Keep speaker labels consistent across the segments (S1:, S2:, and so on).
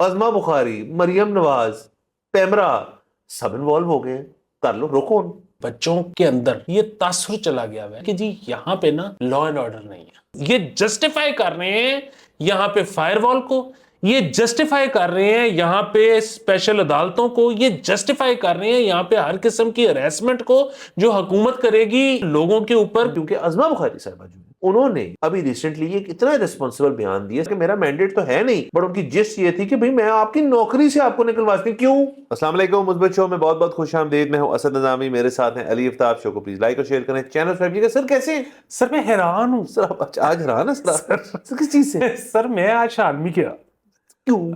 S1: ازما بخاری, مریم نواز, پیمرا, سب involve ہو گئے ہیں. کر لو, روکو ان.
S2: بچوں کے اندر یہ تاثر چلا گیا ہے کہ جی یہاں پہ نا لا اینڈ آرڈر نہیں ہے. یہ جسٹیفائی کر رہے ہیں یہاں پہ فائر وال کو, یہ جسٹیفائی کر رہے ہیں یہاں پہ اسپیشل عدالتوں کو, یہ جسٹیفائی کر رہے ہیں یہاں پہ ہر قسم کی ہریسمنٹ کو جو حکومت کرے گی لوگوں کے اوپر.
S1: کیونکہ ازما بخاری صاحبہ جو انہوں نے ابھی ریسنٹلی ایک اتنا ریسپانسبل بیان دیا کہ میرا مینڈیٹ تو ہے نہیں, بٹ ان کی جسٹ یہ تھی کہ بھئی میں آپ کی نوکری سے آپ کو نکلواتی ہوں. کیوں؟ السلام علیکم, مثبت شو میں بہت بہت خوش آمدید. میں ہوں اسد نظامی, میرے ساتھ ہیں علی افتاب. شو کو پلیز لائک اور شیئر کریں, چینل سبسکرائب کیجئے. سر کیسے ہیں؟
S2: سر میں حیران ہوں
S1: سر آپ آج حیران ہے سر کس چیز سے؟
S2: سر میں آج شالمی کیا
S1: کیوں؟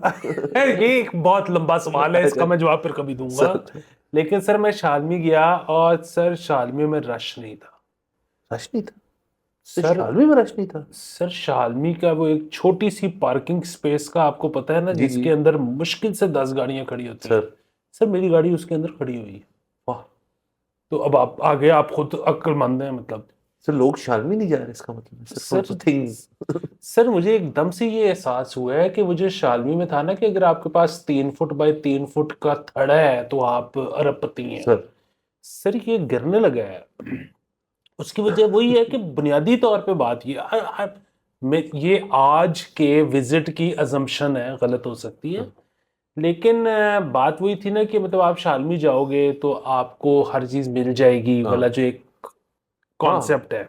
S2: یہ ایک بہت لمبا سوال ہے, اس کا میں جواب پھر کبھی دوں گا. لیکن سر میں شالمی گیا اور سر شالمی میں رش نہیں تھا.
S1: رش نہیں تھا
S2: سر
S1: شالمی میں رش نہیں تھا.
S2: سر شالمی کا وہ ایک چھوٹی سی پارکنگ سپیس کا آپ کو پتہ ہے نا,
S1: جی
S2: جس
S1: جی.
S2: کے اندر مشکل سے 10 گاڑیاں کھڑی ہوتی ہیں. سر میری گاڑی اس کے اندر کھڑی ہوئی ہے.
S1: واہ.
S2: تو اب آپ آگے آپ خود عقل مند ہیں. مطلب
S1: سر لوگ شالمی نہیں جا رہے, اس کا مطلب
S2: سر مجھے ایک دم سے یہ احساس ہوا ہے کہ وہ جو شالمی میں تھا نا کہ اگر آپ کے پاس 3 فٹ بائی 3 فٹ کا تھڑا ہے تو آپ ارب پتی ہیں. سر یہ گرنے لگا ہے. اس کی وجہ وہی ہے کہ بنیادی طور پہ بات یہ آج کے وزٹ کی ازمپشن ہے, غلط ہو سکتی ہے, لیکن بات وہی تھی نا کہ مطلب آپ شالمی جاؤ گے تو آپ کو ہر چیز مل جائے گی والا جو ایک کانسیپٹ ہے.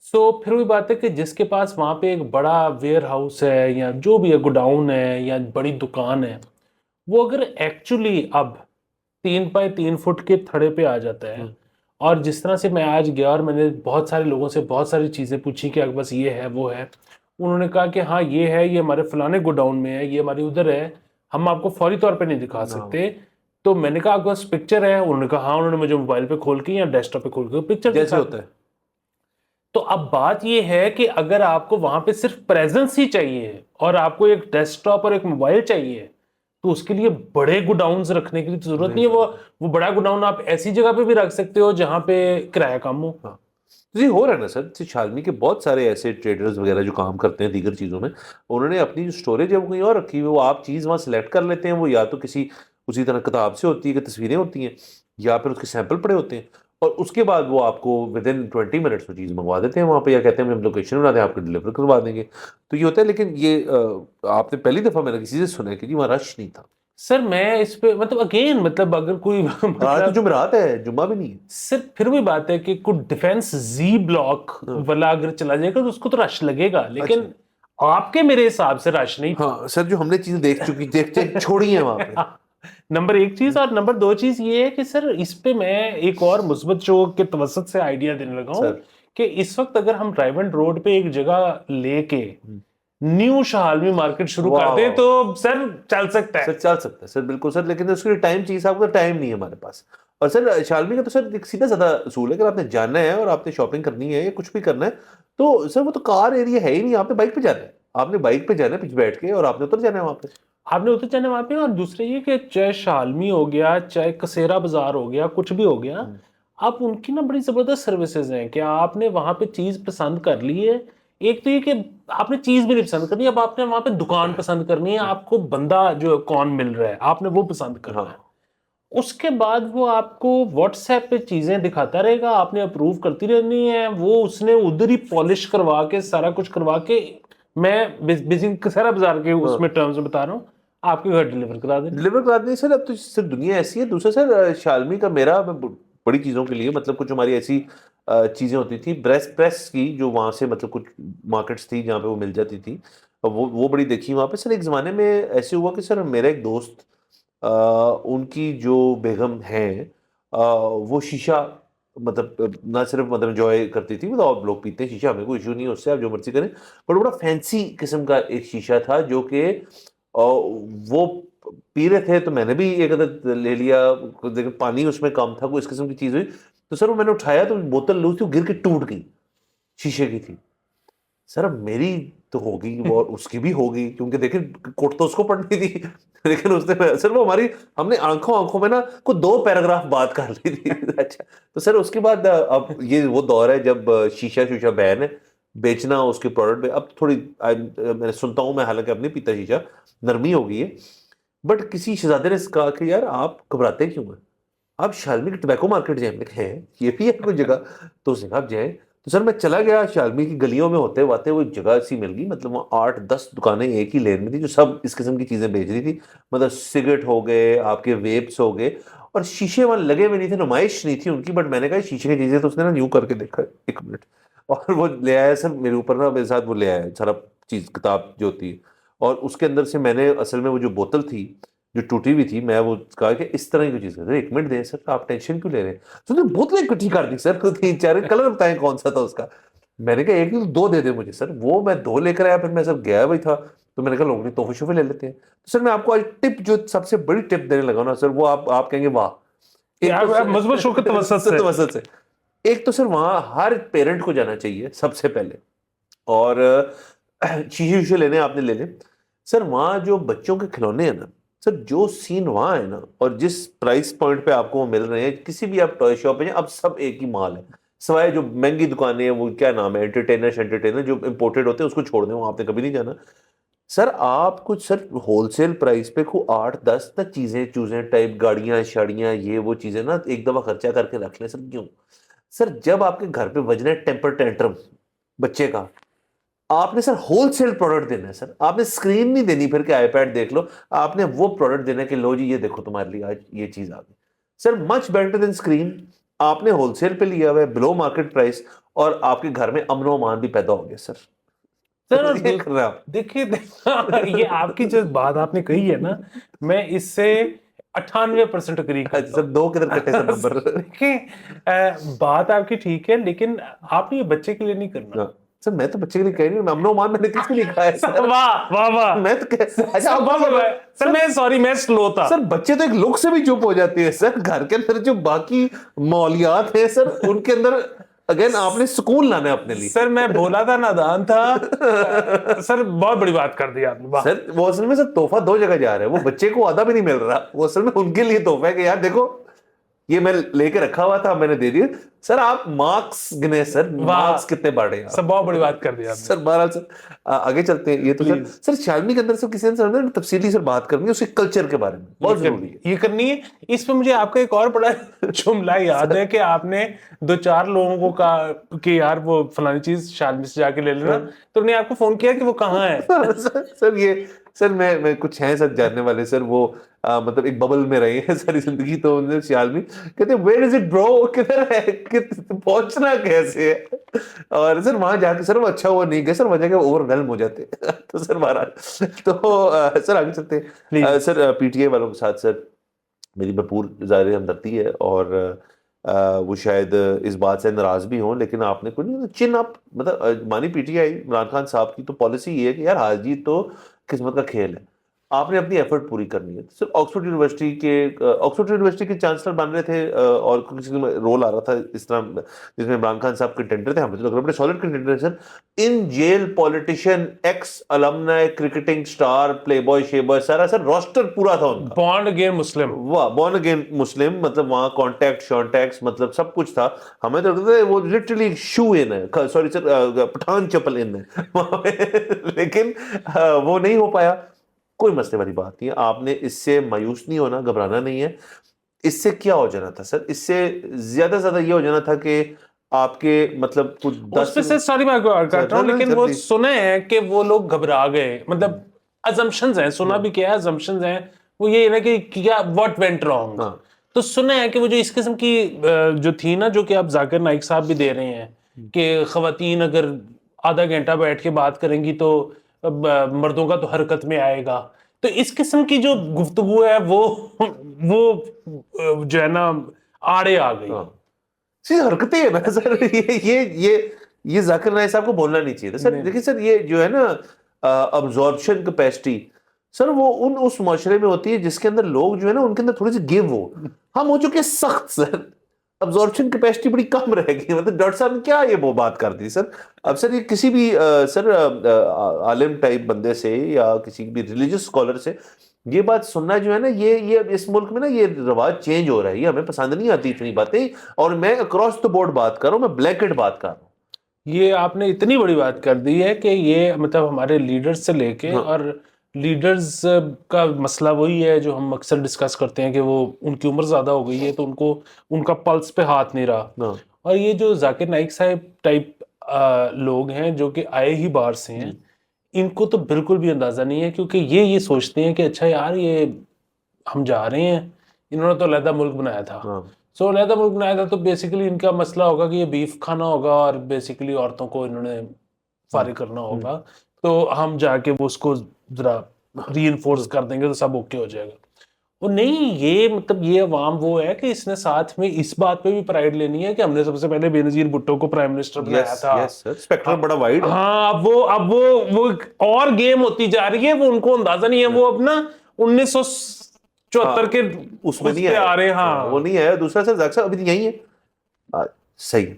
S2: سو پھر وہی بات ہے کہ جس کے پاس وہاں پہ ایک بڑا ویئر ہاؤس ہے یا جو بھی ہے, گوڈاؤن ہے یا بڑی دکان ہے, وہ اگر ایکچولی اب 3 بائی 3 فٹ کے تھڑے پہ آ جاتا ہے. اور جس طرح سے میں آج گیا اور میں نے بہت سارے لوگوں سے بہت ساری چیزیں پوچھی کہ بس یہ ہے وہ ہے, انہوں نے کہا کہ ہاں یہ ہے, یہ ہمارے فلانے گوڈاؤن میں ہے, یہ ہماری ادھر ہے, ہم آپ کو فوری طور پہ نہیں دکھا سکتے. تو میں نے کہا آپ کے پاس پکچر ہے؟ انہوں نے کہا ہاں. انہوں نے مجھے موبائل پہ کھول کے یا ڈیسک ٹاپ پہ کھول کے پکچر
S1: جیسے ہوتا ہے.
S2: تو اب بات یہ ہے کہ اگر آپ کو وہاں پہ صرف پریزنس ہی چاہیے اور آپ کو ایک ڈیسک ٹاپ اور ایک موبائل چاہیے, تو اس کے لیے بڑے گوڈاؤنز رکھنے کی ضرورت نہیں ہے. وہ بڑا گوڈاؤن آپ ایسی جگہ پہ بھی رکھ سکتے ہو جہاں پہ کرایہ کم ہو.
S1: جی ہو رہا ہے نا سر. شالمی کے بہت سارے ایسے ٹریڈرز وغیرہ جو کام کرتے ہیں دیگر چیزوں میں, انہوں نے اپنی جو سٹوریج ہے وہ کہیں اور رکھی ہوئی. وہ آپ چیز وہاں سلیکٹ کر لیتے ہیں, وہ یا تو کسی اسی طرح کتاب سے ہوتی ہے کہ تصویریں ہوتی ہیں, یا پھر اس کے سیمپل پڑے ہوتے ہیں, اور اس کے بعد وہ آپ کو ودن 20 منٹس وہ چیز منگوا دیتے ہیں وہاں پہ, یا کہتے ہیں ہم لوکیشن بنا دیں آپ کو ڈلیور کروا دیں گے. تو یہ ہوتا ہے. لیکن یہ آپ نے پہلی دفعہ میں نے کسی سے سنا ہے کہ جی وہاں رش نہیں تھا.
S2: سر میں اس پہ مطلب اگین مطلب اگر کوئی
S1: آج تو جمعرات ہے, جمعہ بھی نہیں ہے.
S2: سر پھر بھی بات ہے کہ کوئی ڈیفینس زی بلاک والا اگر چلا جائے گا تو اس کو تو رش لگے گا, لیکن آپ کے میرے حساب سے رش نہیں.
S1: ہاں سر, جو ہم نے چیزیں دیکھتے چھوڑی ہیں وہاں پہ.
S2: نمبر 1 چیز, اور نمبر 2 چیز یہ ہے کہ سر اس پہ میں ایک اور مثبت شو کے توسط سے آئیڈیا دینے لگا ہوں کہ اس وقت اگر ہم ڈرائیو اینڈ روڈ پہ ایک جگہ لے کے نیو شالمی مارکیٹ شروع کر دیں تو سر چل سکتا ہے.
S1: سر چل سکتا ہے سر, بالکل سر, لیکن اس کے لیے ٹائم چاہیے. آپ کو ٹائم نہیں ہے ہمارے پاس. اور سر شالمی کا تو سر ایک سیدھا سادہ اصول ہے, اگر آپ نے جانا ہے اور آپ نے شاپنگ کرنی ہے یا کچھ بھی کرنا ہے تو سر وہ تو کار ایریا ہے ہی نہیں, آپ نے بائک پہ جانا ہے. آپ نے بائک پہ جانا ہے پیچھے بیٹھ کے, اور آپ نے اتر جانا ہے وہاں پہ.
S2: آپ نے اتر جانا ہے وہاں پہ. اور دوسرے یہ کہ چاہے شالمی ہو گیا, چاہے کسیرا بازار ہو گیا, کچھ بھی ہو گیا, آپ ان کی نا بڑی زبردست سروسز ہیں کہ آپ نے وہاں پہ چیز پسند کر لی ہے. ایک تو یہ کہ آپ نے چیز بھی نہیں پسند کرنی, اب آپ نے وہاں پہ دکان پسند کرنی ہے, آپ کو بندہ جو کون مل رہا ہے آپ نے وہ پسند کرنا ہے. اس کے بعد وہ آپ کو واٹس ایپ پہ چیزیں دکھاتا رہے گا, آپ نے اپروو کرتی رہنی ہے. وہ اس نے ادھر ہی پالش کروا کے سارا کچھ کروا کے, میں بیسک کسیرا بازار کے اس میں ٹرمز میں بتا رہا ہوں, آپ کے گھر ڈیلیور کرا دیں.
S1: سر اب تو سر دنیا ایسی ہے. دوسرا سر شالمی کا میرا بڑی چیزوں کے لیے مطلب کچھ ہماری ایسی چیزیں ہوتی تھی پریس کی, جو وہاں سے مطلب کچھ مارکیٹس تھی جہاں پہ وہ مل جاتی تھی, وہ بڑی دیکھی وہاں پہ. سر ایک زمانے میں ایسے ہوا کہ سر میرا ایک دوست, ان کی جو بیگم ہیں وہ شیشہ مطلب نہ صرف مطلب انجوائے کرتی تھی, مطلب آپ لوگ پیتے ہیں شیشہ, ہمیں کوئی ایشو نہیں ہے اس سے, آپ جو مرضی کریں, بٹ بڑا فینسی قسم کا ایک شیشہ تھا جو کہ وہ پی رہے تھے. تو میں نے بھی ایک عدد لے لیا, لیکن پانی اس میں کم تھا, کوئی اس قسم کی چیز ہوئی. تو سر وہ میں نے اٹھایا تو بوتل لوز تھی, وہ گر کے ٹوٹ گئی, شیشے کی تھی. سر اب میری تو ہوگی اور اس کی بھی ہوگی, کیونکہ دیکھیں کوٹ تو اس کو پڑھنی تھی, لیکن اس نے سر وہ ہم نے آنکھوں میں نا کوئی 2 پیراگراف بات کر لی تھی. اچھا, تو سر اس کے بعد اب یہ وہ دور ہے جب شیشہ بین ہے, بیچنا اس کے پروڈکٹ پہ. اب تھوڑی میں سنتا ہوں، میں حالانکہ اب نہیں پیتا شیشہ، نرمی ہو گئی ہے، بٹ کسی شہزادے نے کہا کہ یار آپ گھبراتے کیوں ہیں، آپ شالمی کے ٹبیکو مارکیٹ جائیں. میں کہا ہے یہ بھی ہے کوئی جگہ؟ تو اس نے کہا آپ جائیں. تو سر میں چلا گیا، شالمی کی گلیوں میں ہوتے ہوتے وہ جگہ ایسی مل گئی، مطلب وہاں 8-10 دکانیں ایک ہی لین میں تھی جو سب اس قسم کی چیزیں بیچ رہی تھی. مطلب سگریٹ ہو گئے، آپ کے ویپس ہو گئے، اور شیشے وہاں لگے ہوئے نہیں تھے، نمائش نہیں تھی ان کی. بٹ میں نے کہا شیشے کی چیزیں، تو اس نے نا یوں کر کے دیکھا 1 منٹ، اور وہ لے آیا سر میرے اوپر نا، میرے ساتھ وہ لے آیا سارا چیز، کتاب جو ہوتی ہے، اور اس کے اندر سے میں نے اصل میں وہ جو بوتل تھی جو ٹوٹی ہوئی تھی، میں وہ کہا کہ اس طرح کی چیز ہے. 1 منٹ دیں سر، آپ ٹینشن کیوں لے رہے ہیں؟ تو نے بوتلیں اکٹھی کر دی سر، 3-4 کلر بتائیں کون سا تھا اس کا. میں نے کہا ایک نہیں 2 دے دیں مجھے سر. وہ میں 2 لے کر آیا، پھر میں سر گیا بھی تھا، تو میں نے کہا لوگوں نے تحفے شوفے لے لیتے ہیں. تو سر میں آپ کو آج ٹپ، جو سب سے بڑی ٹپ دینے لگا نا سر، وہ آپ کہیں گے واہ. ایک تو
S2: مثبت شوق کے توسط سے
S1: ایک تو سر وہاں ہر پیرنٹ کو جانا چاہیے سب سے پہلے، اور شیشے لینے آپ نے لے لیں سر. وہاں جو بچوں کے کھلونے ہیں نا سر، جو سین وہاں ہے نا، اور جس پرائس پوائنٹ پہ آپ کو وہ مل رہے ہیں، کسی بھی آپ ٹوائے شاپ پہ جائیں، اب سب ایک ہی مال ہے، سوائے جو مہنگی دکانیں ہیں، وہ کیا نام ہے، انٹرٹینر جو امپورٹڈ ہوتے ہیں اس کو چھوڑ دیں، وہ آپ نے کبھی نہیں جانا. سر آپ کچھ سر ہول سیل پرائس پہ 8-10 نا چیزیں ٹائپ، گاڑیاں شاڑیاں، یہ وہ چیزیں نا ایک دفعہ خرچہ کر کے رکھ لیں سر. کیوں سر؟ جب آپ کے گھر پہ بجنا ہے ٹیمپر ٹینٹرم بچے کا، آپ نے سر ہول سیل پروڈکٹ دینا ہے سر. آپ نے اسکرین نہیں دینی پھر کہ آئی پیڈ دیکھ لو، آپ نے وہ پروڈکٹ دینا ہے کہ لو جی یہ دیکھو تمہارے لیے آج یہ چیز آ گئی. سر مچ بیٹر دین اسکرین. آپ نے ہول سیل پہ لیا ہوا ہے بلو مارکیٹ پرائس، اور آپ کے گھر میں امن و امان بھی پیدا ہو گیا سر. یہ کر رہے ہیں آپ.
S2: دیکھیے یہ آپ کی جو بات آپ نے کہی ہے نا، میں اس سے 98% اگری کرتا
S1: سر 2 کدھر کٹے سر نمبر.
S2: دیکھیں بات آپ کی ٹھیک ہے، لیکن آپ نے یہ بچے کے لیے نہیں کرنا.
S1: سر میں تو بچے کے لیے کہہ رہی ہوں، امن و امان میں نے کس کے لیے کہا ہے سر؟
S2: واہ واہ واہ.
S1: میں تو اچھا
S2: سر میں سوری، میں سلو تھا
S1: سر. بچے تو ایک لک سے بھی چپ ہو جاتے ہیں سر. گھر کے اندر جو باقی ماحولیات ہیں سر، ان کے اندر اگین آپ نے سکون لانا ہے اپنے لیے.
S2: سر میں بولا تھا نادان تھا سر، بہت بڑی بات کر دی آپ نے.
S1: سر وہ اصل میں سر تحفہ 2 جگہ جا رہا ہے، وہ بچے کو آدھا بھی نہیں مل رہا، وہ اصل میں ان کے لیے تحفہ ہے کہ یار دیکھو یہ میں لے کے رکھا ہوا تھا، میں نے دے دیا. سر آپ مارکس گنے سر، مارکس کتنے بڑھے ہیں
S2: سر، بہت بڑی بات کر دی آپ نے.
S1: سر. بہرحال سر آگے چلتے ہیں. یہ تو سر شالمی کے اندر سے کسی نے تفصیلی سر بات کرنی ہے اس کے کلچر کے بارے میں، بہت ضروری ہے
S2: یہ کرنی ہے. اس پہ مجھے آپ کا ایک اور بڑا جملہ یاد ہے کہ آپ نے 2-4 لوگوں کو کہا کہ یار وہ فلانی چیز شالمی سے جا کے لے لینا، تو انہوں نے آپ کو فون کیا کہ وہ کہاں ہے.
S1: سر یہ سر میں کچھ ہیں سر جاننے والے سر، وہ مطلب ایک ببل میں رہے ہیں ساری زندگی، تو انہوں نے شالمی کہتے ہیں ویئر از اٹ برو، کدھر ہے، پہنچنا کیسے ہے. اور سر وہاں جا کے سر وہ اچھا وہ نہیں گئے سر، وجہ کہ اوور ویلم ہو جاتے. تو سر بہرحال تو سر آگے چلتے ہیں. سر پی ٹی آئی والوں کے ساتھ سر میری بھرپور ظاہر ہمدردی ہے، اور وہ شاید اس بات سے ناراض بھی ہوں، لیکن آپ نے کوئی نہیں چن اپ، مطلب مانی P T I Imran Khan صاحب کی تو پالیسی یہ ہے کہ یار ہار جیت تو قسمت کا کھیل ہے، آپ نے اپنی ایفرٹ پوری کرنی ہے. صرف آکسفورڈ یونیورسٹی کے چانسلر بن رہے تھے، اور کسی کا رول آ رہا تھا اس طرح جس میں عمران خان صاحب کنٹینڈر تھے، ہمیں تو لگ رہا بڑے solid contender sir. In jail politician, ex alumni, cricketing star, playboy shy boy, سارا سر روسٹر پورا تھا ان کا.
S2: بانڈ اگین مسلم،
S1: واہ، بورن اگین مسلم، مطلب وہاں کانٹیکٹ شانٹیکس مطلب سب کچھ تھا. ہمیں تو لگتا ہے وہ لٹرلی شو ان ہے، سوری سر پٹھان چپل ان ہے وہاں پہ، لیکن وہ نہیں ہو پایا. کوئی مسئلے والی بات نہیں ہے، آپ نے اس سے مایوس نہیں ہونا، گھبرانا نہیں ہے. اس سے کیا ہو جانا تھا سر؟ اس سے زیادہ سے زیادہ یہ ہو جانا تھا کہ آپ کے مطلب کچھ
S2: اس پہ سے سوری میں کہتا ہوں، لیکن وہ سنے ہیں کہ وہ لوگ گھبرا گئے، مطلب ازمپشنز ہیں، سنا بھی کیا ہے، ازمپشنز ہیں. وہ یہ ہے کہ کیا واٹ وینٹ رانگ. تو سنا ہے کہ وہ جو اس قسم کی جو تھی نا، جو کہ اب ذاکر نائک صاحب بھی دے رہے ہیں کہ خواتین اگر آدھا گھنٹہ بیٹھ کے بات کریں گی تو مردوں کا تو حرکت میں آئے گا. تو اس قسم کی جو گفتگو ہے وہ جو ہے نا آڑے آ گئی.
S1: حرکتیں ہیں نا سر، یہ ذاکر نائک صاحب کو بولنا نہیں چاہیے تھا سر. دیکھیں سر یہ جو ہے نا ابزارپشن کیپیسٹی سر، وہ اس معاشرے میں ہوتی ہے جس کے اندر لوگ جو ہے نا ان کے اندر تھوڑی سی گیو ہو. ہم ہو چکے سخت سر، ابزارپشن کیپیسٹی بڑی کم رہ گئی. مطلب ڈاکٹر صاحب نے کیا یہ وہ بات کر دی سر. اب سر یہ کسی بھی سر عالم ٹائپ بندے سے یا کسی بھی ریلیجس اسکالر سے یہ بات سننا جو ہے نا، یہ اس ملک میں نا یہ رواج چینج ہو رہا ہے. یہ ہمیں پسند نہیں آتی اتنی باتیں، اور میں اکراس دا بورڈ بات کر رہا ہوں، میں بلینکٹ بات کر رہا ہوں.
S2: یہ آپ نے اتنی بڑی بات کر دی ہے کہ یہ مطلب ہمارے لیڈرز سے لے کے اور لیڈرز کا مسئلہ وہی ہے جو ہم اکثر ڈسکس کرتے ہیں کہ وہ ان کی عمر زیادہ ہو گئی ہے تو ان کا پلس پہ ہاتھ نہیں رہا. اور یہ جو ذاکر نائک صاحب ٹائپ لوگ ہیں جو کہ آئے ہی باہر سے ہیں, ان کو تو بالکل بھی اندازہ نہیں ہے, کیونکہ یہ سوچتے ہیں کہ اچھا یار یہ ہم جا رہے ہیں, انہوں نے تو علیحدہ ملک بنایا تھا, سو علیحدہ ملک بنایا تھا تو بیسیکلی ان کا مسئلہ ہوگا کہ یہ بیف کھانا ہوگا اور بیسیکلی عورتوں کو انہوں نے فارغ کرنا ہوگا, تو ہم جا کے وہ اس کو ذرا ری انفورس کر دیں گے تو سب اوکے ہو جائے گا. وہ نہیں, یہ مطلب یہ عوام وہ ہے کہ اس نے ساتھ میں اس بات پہ بھی پرائیڈ لینی ہے کہ ہم نے سب سے پہلے بے نظیر بھٹو کو پرائم منسٹر بنایا تھا.
S1: اسپیکٹرم بڑا وائڈ ہے.
S2: ہاں, اب وہ اور گیم ہوتی جا رہی ہے, وہ ان کو اندازہ نہیں ہے, وہ اپنا 1974 کے
S1: اس میں نہیں
S2: آ رہے ہیں. ہاں
S1: وہ نہیں ہے. دوسرا سر ذاکر صاحب ابھی یہی ہے, صحیح.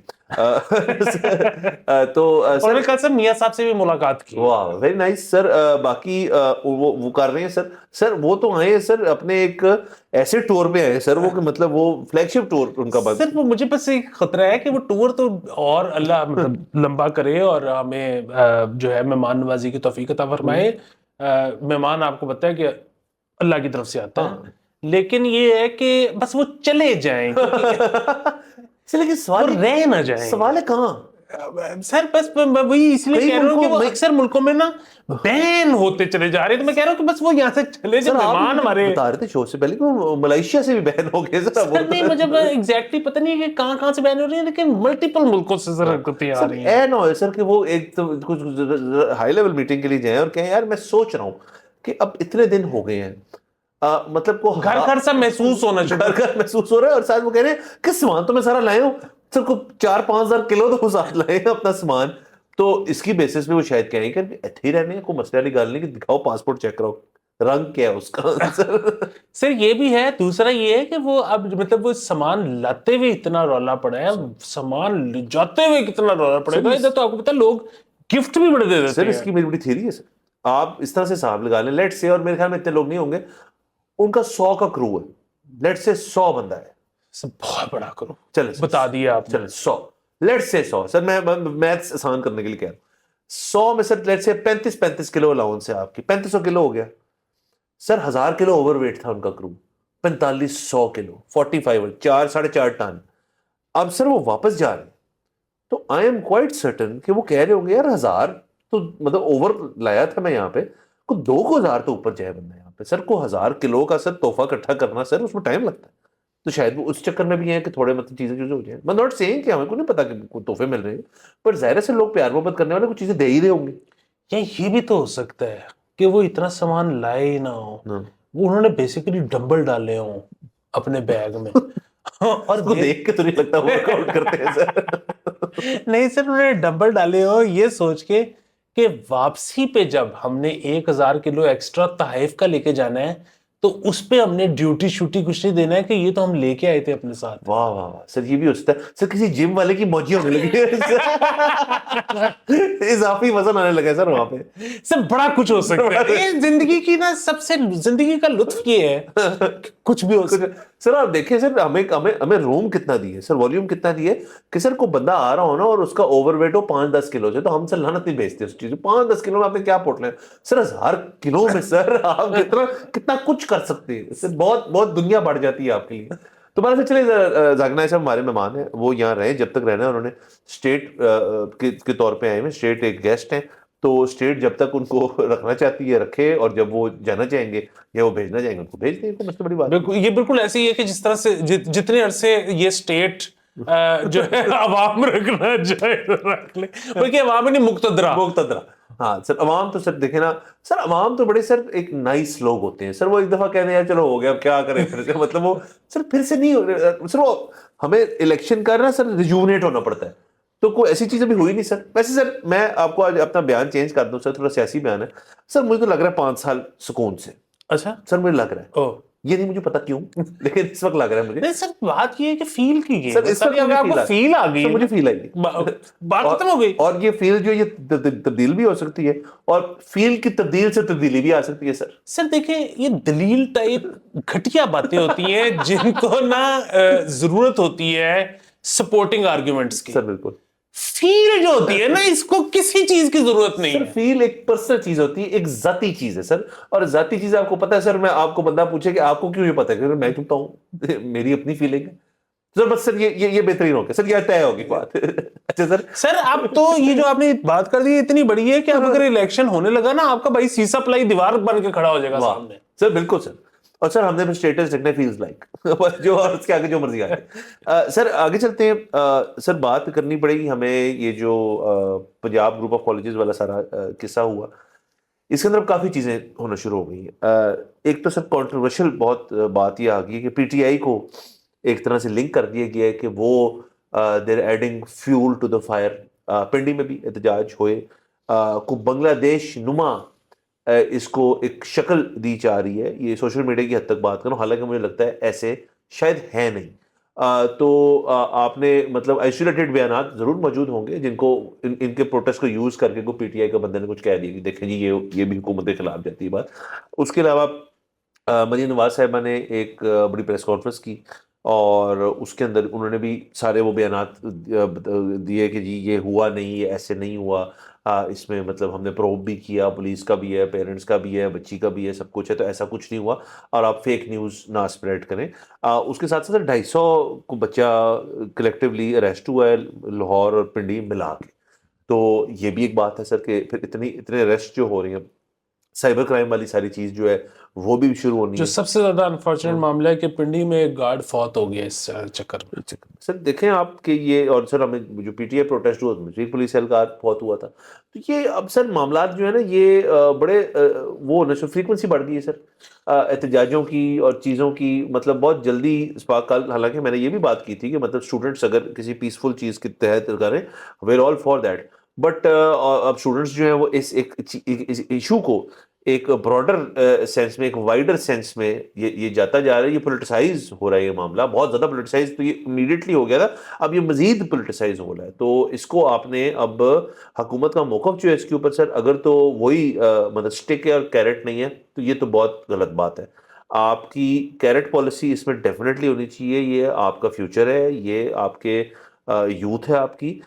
S1: تو
S2: انہوں نے کل سر میاں صاحب سے بھی ملاقات کی.
S1: واہ ویری نائس سر. باقی وہ کر رہے ہیں سر وہ تو آئے ہیں سر اپنے ایک ایسے ٹور پہ آئے ہیں سر, وہ کہ مطلب وہ فلیگ شپ ٹور ان کا بات.
S2: سر وہ مجھے بس ایک خطرہ ہے کہ وہ ٹور تو اور اللہ مطلب لمبا کرے اور ہمیں جو ہے مہمان نوازی کی توفیق عطا فرمائے. مہمان آپ کو پتہ ہے کہ اللہ کی طرف سے آتا ہے, لیکن یہ ہے کہ بس وہ چلے جائیں,
S1: لیکن سوال
S2: رہ نہ جائیں.
S1: سوال ہے کہاں
S2: سر, بس وہی اس لیے کہہ رہا ہوں کہ وہ اکثر ملکوں میں نا بین ہوتے چلے جا رہے ہیں, تو میں کہہ رہا ہوں کہ بس وہ یہاں سے چلے جائیں. مہمان ہمارے
S1: بتا رہے تھے شو سے پہلے کہ ملائیشیا سے بھی بین ہو گئے سر.
S2: نہیں مجھے ایگزیکٹلی پتہ نہیں ہے کہ کہاں سے بین ہو رہی ہیں, لیکن ملٹیپل ملکوں سے سر حرکتیں آ رہی ہیں.
S1: اے نہ ہو سر کہ وہ ایک تو کچھ ہائی لیول میٹنگ کے لیے جائیں اور کہیں یار میں سوچ رہا ہوں کہ اب اتنے دن ہو گئے ہیں, مطلب کو
S2: گھر سب محسوس ہونا چاہیے,
S1: گھر محسوس ہو رہا ہے, اور ساتھ وہ کہہ رہے ہیں کہ سامان تو میں سارا لائے ہوں سر, کو 4-5 ہزار کلو تو ساتھ لائے ہیں اپنا سامان. تو اس کی بیسس پہ وہ شاید کہیں کہ ایتھے ہی رہنے ہیں, کوئی مسئلہ نہیں, گل نہیں کہ دکھاؤ پاسپورٹ چیک کراؤ, رنگ کیا ہے اس کا.
S2: سر یہ بھی ہے. دوسرا یہ ہے کہ وہ اب مطلب وہ سامان لاتے ہوئے اتنا رولا پڑا ہے, سامان جاتے ہوئے کتنا رولا پڑے گا. ادھر تو آپ کو پتا لوگ گفٹ بھی بڑے دے دیتے ہیں.
S1: سر اس کی میری بڑی تھیوری ہے سر, آپ اس طرح سے حساب لگا لیں, لیٹ سے, اور میرے خیال میں اتنے لوگ نہیں ہوں گے, ان کا 100 کا کرو ہے, لیٹ سے 100 بندہ ہے,
S2: بہت بڑا کرو,
S1: چلے
S2: بتا دیا آپ,
S1: چلے 100, لیٹ سے 100 سر, میں میتھس آسان کرنے کے لیے کہہ رہا ہوں, 100 میں سر لیٹ سے 35 کلو الاؤنس ہے آپ کی, 3500 کلو ہو گیا سر. 1000 کلو اوور ویٹ تھا ان کا کرو, 4500 کلو 45 4.5 ٹن. اب سر وہ واپس جا رہے ہیں, تو آئی ایم کوائٹ سرٹن کہ وہ کہہ رہے ہوں گے یار 1000 تو مطلب اوور لایا تھا میں یہاں پہ, کو 2000 تو اوپر جائے بندہ یہاں پہ. سر کو 1000 کلو کا سر تحفہ اکٹھا کرنا سر اس میں ٹائم لگتا ہے, تو شاید وہ اس چکر میں بھی ہیں کہ تھوڑے مطلب چیزیں ہو جائیں. میں ناٹ سیئنگ کہ ہمیں کو نہیں پتا کہ تحفے مل رہے ہیں, پر ظاہر سے لوگ پیار محبت کرنے والے کچھ چیزیں دے ہی رہے ہوں گے.
S2: یا یہ بھی تو ہو سکتا ہے کہ وہ اتنا سامان لائے ہی نہ ہو, وہ انہوں نے بیسیکلی ڈمبل ڈالے ہوں اپنے بیگ میں, اور
S1: کو دیکھ کے تو نہیں لگتا ورک آؤٹ کرتے ہیں سر.
S2: نہیں سر, انہوں نے ڈمبل ڈالے ہو یہ سوچ کے کہ واپسی پہ جب ہم نے 1000 کلو ایکسٹرا تحائف کا لے کے جانا ہے تو اس پہ ہم نے ڈیوٹی شوٹی کچھ نہیں دینا ہے کہ یہ تو ہم لے کے آئے تھے اپنے ساتھ.
S1: واہ واہ واہ سر, یہ بھی ہوتا ہے سر, کسی جم والے کی موجی ہونے لگی ہے, اضافی وزن آنے لگا ہے سر وہاں پہ.
S2: سر بڑا کچھ ہو سکتا ہے, یہ زندگی کی نا سب سے زندگی کا لطف یہ ہے کچھ بھی ہو سکتا ہے.
S1: سر آپ دیکھیں سر, ہمیں روم کتنا دیے سر, والیوم کتنا دیے کہ سر کو بندہ آ رہا ہو نا اور اس کا اوور ویٹ ہو 5-10 کلو سے, تو ہم سر لعنت نہیں بیچتے اس چیز. 5-10 کلو میں آپ نے کیا پوٹ لیں سر, 1000 کلو میں سر آپ کتنا کچھ کر سکتے ہیں سر, بہت بہت دنیا بڑھ جاتی ہے آپ کے لیے. تو بارے سے چلے, ذاکر نائک صاحب ہمارے مہمان ہیں, وہ یہاں رہے جب تک رہنا ہے, انہوں نے اسٹیٹ کے طور پہ آئے ہوئے, اسٹیٹ ایک گیسٹ ہیں, تو اسٹیٹ جب تک ان کو رکھنا چاہتی ہے رکھے, اور جب وہ جانا چاہیں گے یا وہ بھیجنا چاہیں گے ان کو بھیج دیں, تو مسئلہ بڑی بات.
S2: یہ بالکل ایسے ہی ہے کہ جس طرح سے جتنے عرصے یہ اسٹیٹ جو ہے عوام رکھنا چاہے رکھ لے, بلکہ عوام نہیں مقتدرہ.
S1: ہاں سر, عوام تو سر دیکھیں نا سر, عوام تو بڑے سر ایک نائس لوگ ہوتے ہیں سر. وہ ایک دفعہ کہتے ہیں یار چلو ہو گیا اب کیا کریں پھر سے, مطلب وہ سر پھر سے نہیں سر, وہ ہمیں الیکشن کرنا سر ریجوونیٹ ہونا پڑتا ہے, تو کوئی ایسی چیز ابھی ہوئی نہیں سر. ویسے سر میں آپ کو آج اپنا بیان چینج کر دوں سر, تھوڑا سیاسی بیان ہے سر. مجھے تو لگ رہا ہے 5 سال سکون سے.
S2: اچھا
S1: سر مجھے لگ رہا ہے, یہ نہیں مجھے پتا کیوں, لیکن اس وقت لگ رہا ہے مجھے.
S2: نہیں سر, بات یہ ہے کہ فیل کی گئی
S1: سر, اس وقت
S2: آپ کو فیل آ گئی,
S1: مجھے فیل آئی,
S2: بات ختم ہو گئی.
S1: اور یہ فیل جو یہ تبدیل بھی ہو سکتی ہے, اور فیل کی تبدیل سے تبدیلی بھی آ سکتی ہے سر.
S2: سر دیکھیں, یہ دلیل ٹائپ گھٹیا باتیں ہوتی ہیں جن کو نا ضرورت ہوتی ہے سپورٹنگ آرگیومنٹس کی.
S1: سر بالکل
S2: فیل جو ہوتی ہے نا اس کو کسی چیز کی ضرورت نہیں
S1: سر
S2: ہے.
S1: فیل ایک پرسنل چیز ہوتی ہے, ایک ذاتی چیز ہے سر, اور ذاتی چیز آپ کو پتا ہے سر. میں آپ کو بندہ پوچھے کہ آپ کو کیوں یہ پتا ہے, کہ میں کیوں بتاؤں, میری اپنی فیلنگ ہے سر. بس سر یہ بہترین ہوگا سر, یہ طے ہوگی بات. اچھا
S2: سر اب تو یہ جو آپ نے بات کر دی اتنی بڑی ہے کہ اب اگر الیکشن ہونے لگا نا آپ کا بھائی سیسا پلائی دیوار بن کے کھڑا ہو جائے گا سامنے.
S1: سر بالکل سر. اور سر ہم نے اسٹیٹس لکھنا فیلز لائک, جو اور اس کے آگے جو مرضی آ جائے. سر آگے چلتے ہیں. سر بات کرنی پڑے گی ہمیں یہ جو پنجاب گروپ آف کالجز والا سارا قصہ ہوا, اس کے اندر کافی چیزیں ہونا شروع ہو گئی ہیں. ایک تو سر کنٹروورشل بہت بات یہ آ گئی ہے کہ پی ٹی آئی کو ایک طرح سے لنک کر دیا گیا ہے کہ وہ they're adding fuel to the fire. پنڈی میں بھی احتجاج ہوئے, کو بنگلہ دیش نما اس کو ایک شکل دی جا رہی ہے. یہ سوشل میڈیا کی حد تک بات کروں, حالانکہ مجھے لگتا ہے ایسے شاید ہے نہیں. تو آپ نے مطلب آئسولیٹڈ بیانات ضرور موجود ہوں گے جن کو ان کے پروٹیسٹ کو یوز کر کے کو پی ٹی آئی کا بندے نے کچھ کہہ دیا کہ دیکھیں جی یہ بھی حکومت کے خلاف جاتی ہے بات. اس کے علاوہ مریم نواز صاحبہ نے ایک بڑی پریس کانفرنس کی اور اس کے اندر انہوں نے بھی سارے وہ بیانات دیے کہ جی یہ ہوا نہیں, یہ ایسے نہیں ہوا, اس میں مطلب ہم نے پروب بھی کیا, پولیس کا بھی ہے, پیرنٹس کا بھی ہے, بچی کا بھی ہے, سب کچھ ہے, تو ایسا کچھ نہیں ہوا اور آپ فیک نیوز نہ اسپریڈ کریں. اس کے ساتھ ساتھ 250 کو بچہ کلیکٹیولی اریسٹ ہوا ہے لاہور اور پنڈی ملا کے. تو یہ بھی ایک بات ہے سر کہ پھر اتنے اریسٹ جو ہو رہی ہیں, سائبر کرائم والی ساری چیز جو ہے وہ بھی شروع ہونی
S2: جو
S1: ہے.
S2: سب سے زیادہ انفارچونیٹ معاملہ ہے کہ پنڈی میں ایک گارڈ فوت ہو گیا اس چکر میں.
S1: سر دیکھیں آپ کہ یہ, اور سر ہمیں جو پی ٹی آئی پروٹیسٹ ہوا اس میں پولیس اہلکار بہت ہوا تھا. تو یہ اب سر معاملات جو ہے نا یہ بڑے وہ فریکوینسی بڑھ گئی ہے سر احتجاجوں کی اور چیزوں کی. مطلب بہت جلدی کل, حالانکہ میں نے یہ بھی بات کی تھی کہ مطلب اسٹوڈنٹس اگر کسی پیسفل چیز کے تحت کریں where all for that, but اب اسٹوڈنٹس جو ہیں وہ اس ایک ایشو کو ایک براڈر سینس میں, ایک وائڈر سینس میں یہ جاتا جا رہا ہے. یہ پولیٹیسائز ہو رہا ہے, یہ معاملہ بہت زیادہ پولیٹیسائز تو یہ امیڈیٹلی ہو گیا تھا, اب یہ مزید پولیٹیسائز ہو رہا ہے. تو اس کو آپ نے اب حکومت کا موقف جو ہے اس کے اوپر سر, اگر تو وہی مطلب اسٹک ہے اور کیرٹ نہیں ہے تو یہ تو بہت غلط بات ہے. آپ کی کیرٹ پالیسی اس میں ڈیفینیٹلی ہونی چاہیے. یہ آپ کا فیوچر ہے, یہ آپ کے یوتھ ہے آپ کی.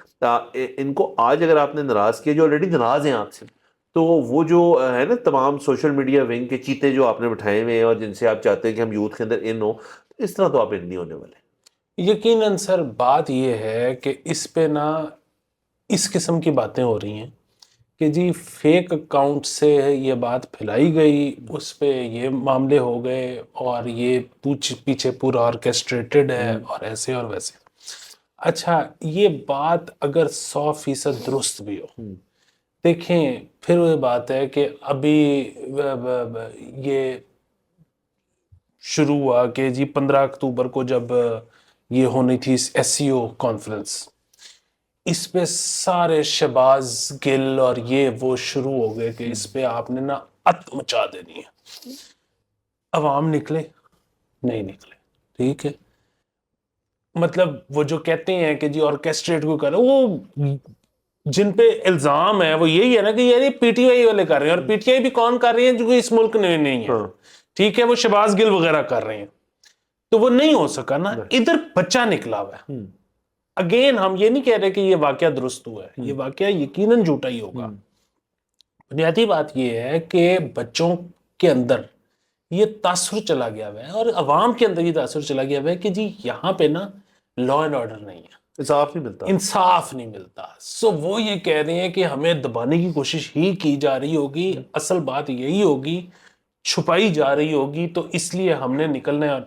S1: ان کو آج اگر آپ نے ناراض کیا, جو آلریڈی ناراض ہیں آپ سے, تو وہ جو ہے نا تمام سوشل میڈیا ونگ کے چیتے جو آپ نے بٹھائے ہوئے ہیں اور جن سے آپ چاہتے ہیں کہ ہم یوتھ کے اندر ان ہو, اس طرح تو آپ ان نہیں ہونے والے.
S2: یقیناً سر بات یہ ہے کہ اس پہ نا اس قسم کی باتیں ہو رہی ہیں کہ جی فیک اکاؤنٹ سے یہ بات پھیلائی گئی, اس پہ یہ معاملے ہو گئے اور یہ پیچھے پورا آرکیسٹریٹڈ ہے اور ایسے اور ویسے. اچھا یہ بات اگر 100% درست بھی ہو, دیکھیں پھر وہ بات ہے کہ ابھی یہ شروع ہوا کہ جی 15 اکتوبر کو جب یہ ہونی تھی ایس سی او کانفرنس, اس پہ سارے شہباز گل اور یہ وہ شروع ہو گئے کہ اس پہ آپ نے نا ات مچا دینی ہے. عوام نکلے نہیں نکلے, ٹھیک ہے, مطلب وہ جو کہتے ہیں کہ جی آرکیسٹریٹ کو کر رہے, وہ جن پہ الزام ہے وہ یہی ہے نا کہ یار پی ٹی آئی والے کر رہے ہیں, اور پی ٹی آئی بھی کون کر رہی ہیں جو اس ملک میں نہیں ہے, ٹھیک ہے, وہ شہباز گل وغیرہ کر رہے ہیں. تو وہ نہیں ہو سکا نا, ادھر بچہ نکلا ہوا ہے. اگین ہم یہ نہیں کہہ رہے کہ یہ واقعہ درست ہوا ہے, یہ واقعہ یقیناً جھوٹا ہی ہوگا. بنیادی بات یہ ہے کہ بچوں کے اندر یہ تاثر چلا گیا ہوا ہے اور عوام کے اندر یہ تاثر چلا گیا ہوا ہے کہ جی یہاں پہ نا لا اینڈ آرڈر نہیں ہے, انصاف نہیں ملتا. سو وہ یہ کہہ رہے ہیں کہ ہمیں دبانے کی کوشش ہی کی جا رہی ہوگی, اصل بات یہی ہوگی, چھپائی جا رہی ہوگی, تو اس لیے ہم نے نکلنا ہے.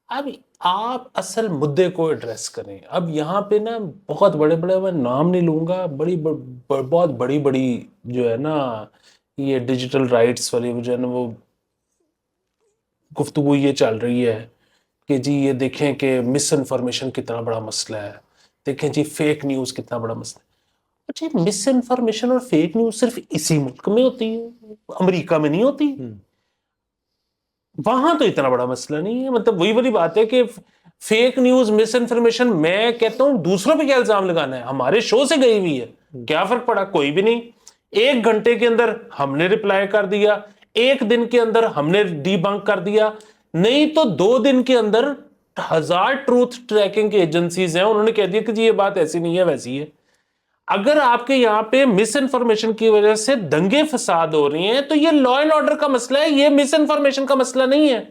S2: اب آپ اصل مدے کو ایڈریس کریں. اب یہاں پہ نا بہت بڑے بڑے, میں نام نہیں لوں گا, بہت بڑی بڑی جو ہے نا یہ ڈیجیٹل رائٹس والی جو ہے نا وہ گفتگو یہ چل رہی ہے کہ جی یہ دیکھیں کہ مس انفارمیشن کتنا بڑا مسئلہ ہے, دیکھیں جی فیک نیوز کتنا بڑا مسئلہ ہے. اچھا مس انفارمیشن اور فیک نیوز صرف اسی ملک میں ہوتی ہے, امریکہ میں نہیں ہوتی, وہاں تو اتنا بڑا مسئلہ نہیں ہے. مطلب وہی والی بات ہے کہ فیک نیوز مس انفارمیشن, میں کہتا ہوں دوسروں پہ کیا الزام لگانا ہے, ہمارے شو سے گئی ہوئی ہے, کیا فرق پڑا, کوئی بھی نہیں. 1 گھنٹے کے اندر ہم نے رپلائی کر دیا, 1 دن کے اندر ہم نے ڈی بنک کر دیا, نہیں تو 2 دن کے اندر 1000 ٹروتھ ٹریکنگ کی ایجنسیز ہیں, انہوں نے کہہ دیا کہ جی یہ بات ایسی نہیں ہے ویسی ہے. اگر آپ کے یہاں پہ مس انفارمیشن کی وجہ سے دنگے فساد ہو رہی ہیں تو یہ لا اینڈ آرڈر کا مسئلہ ہے, یہ مس انفارمیشن کا مسئلہ نہیں ہے.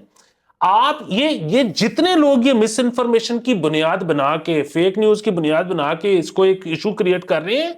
S2: آپ یہ جتنے لوگ یہ مس انفارمیشن کی بنیاد بنا کے, فیک نیوز کی بنیاد بنا کے اس کو ایک ایشو کریٹ کر رہے ہیں,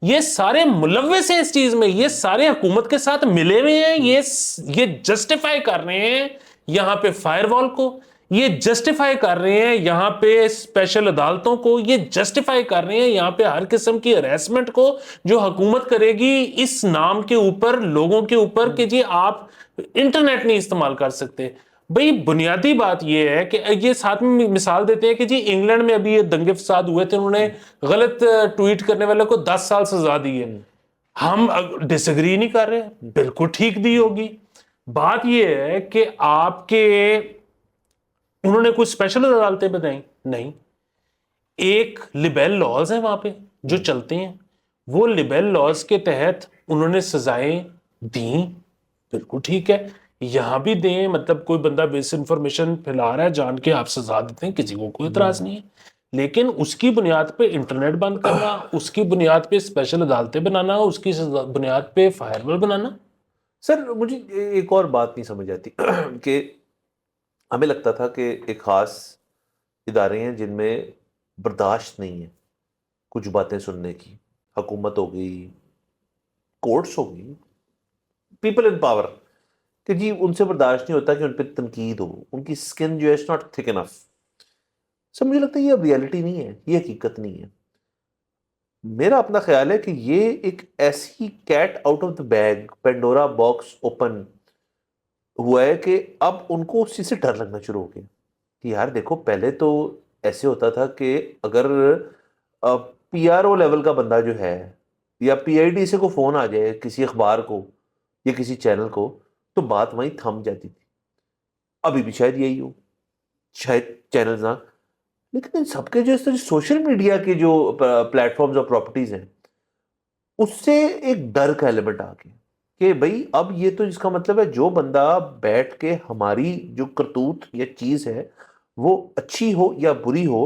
S2: یہ سارے ملوث ہیں اس چیز میں, یہ سارے حکومت کے ساتھ ملے ہوئے ہیں, یہ جسٹیفائی کر رہے ہیں یہاں پہ فائر وال کو, یہ جسٹیفائی کر رہے ہیں یہاں پہ اسپیشل عدالتوں کو, یہ جسٹیفائی کر رہے ہیں یہاں پہ ہر قسم کی ہراسمنٹ کو جو حکومت کرے گی اس نام کے اوپر, لوگوں کے اوپر کہ جی آپ انٹرنیٹ نہیں استعمال کر سکتے. بھئی بنیادی بات یہ ہے کہ یہ ساتھ میں مثال دیتے ہیں کہ جی انگلینڈ میں ابھی یہ دنگے فساد ہوئے تھے, انہوں نے غلط ٹویٹ کرنے والے کو 10 سال سزا دی ہے. ہم ڈس ایگری نہیں کر رہے, بالکل ٹھیک دی ہوگی. بات یہ ہے کہ آپ کے انہوں نے کوئی اسپیشل عدالتیں بنائی نہیں, ایک لبرل لاز ہیں وہاں پہ جو چلتے ہیں, وہ لبرل لاز کے تحت انہوں نے سزائیں دیں, بالکل ٹھیک ہے, یہاں بھی دیں. مطلب کوئی بندہ مس انفارمیشن پھیلا رہا ہے جان کے آپ سزا دیتے ہیں, کسی کو کوئی اعتراض نہیں ہے, لیکن اس کی بنیاد پہ انٹرنیٹ بند کرنا, اس کی بنیاد پہ اسپیشل عدالتیں بنانا, اس کی بنیاد پہ فائر وال بنانا.
S1: سر مجھے ایک اور بات نہیں سمجھ آتی کہ ہمیں لگتا تھا کہ ایک خاص ادارے ہیں جن میں برداشت نہیں ہے کچھ باتیں سننے کی, حکومت ہو گئی, کورٹس ہو گئی, پیپل ان پاور, کہ جی ان سے برداشت نہیں ہوتا کہ ان پہ تنقید ہو, ان کی سکن جو ہے اٹس ناٹ تھک انف. سر مجھے لگتا ہے یہ اب ریالٹی نہیں ہے, یہ حقیقت نہیں ہے. میرا اپنا خیال ہے کہ یہ ایک ایسی cat out of the bag, Pandora box open ہوا ہے کہ اب ان کو اسی سے ڈر لگنا شروع ہو گیا کہ یار دیکھو پہلے تو ایسے ہوتا تھا کہ اگر پی آر او لیول کا بندہ جو ہے یا پی آئی ڈی سے کو فون آ جائے کسی اخبار کو یا کسی چینل کو تو بات وہیں تھم جاتی تھی. ابھی بھی شاید یہی ہو, شاید چینلز نہ, لیکن ان سب کے جو اس طرح سوشل میڈیا کے جو پلیٹ فارمز اور پراپرٹیز ہیں اس سے ایک ڈر کا ایلیمنٹ آ گیا کہ بھئی اب یہ تو اس کا مطلب ہے جو بندہ بیٹھ کے ہماری جو کرتوت یا چیز ہے وہ اچھی ہو یا بری ہو,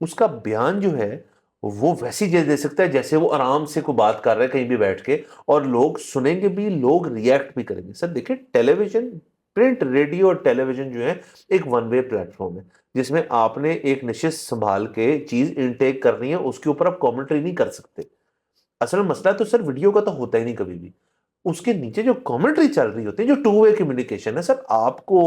S1: اس کا بیان جو ہے وہ ویسی جیسے دے سکتا ہے جیسے وہ آرام سے کوئی بات کر رہا ہے کہیں بھی بیٹھ کے, اور لوگ سنیں گے بھی, لوگ ریئیکٹ بھی کریں گے. سر دیکھیں ٹیلی ویژن, پرنٹ ریڈیو اور ٹیلی ویژن جو ہے ایک ون وے پلیٹ فارم ہے جس میں آپ نے ایک نشست سنبھال کے چیز انٹیک کرنی ہے, اس کے اوپر آپ کامنٹری نہیں کر سکتے. اصل مسئلہ تو سر ویڈیو کا تو ہوتا ہی نہیں کبھی بھی, اس کے نیچے جو کامنٹری چل رہی ہوتی ہے, جو ٹو وے کمیونیکیشن ہے. سر آپ کو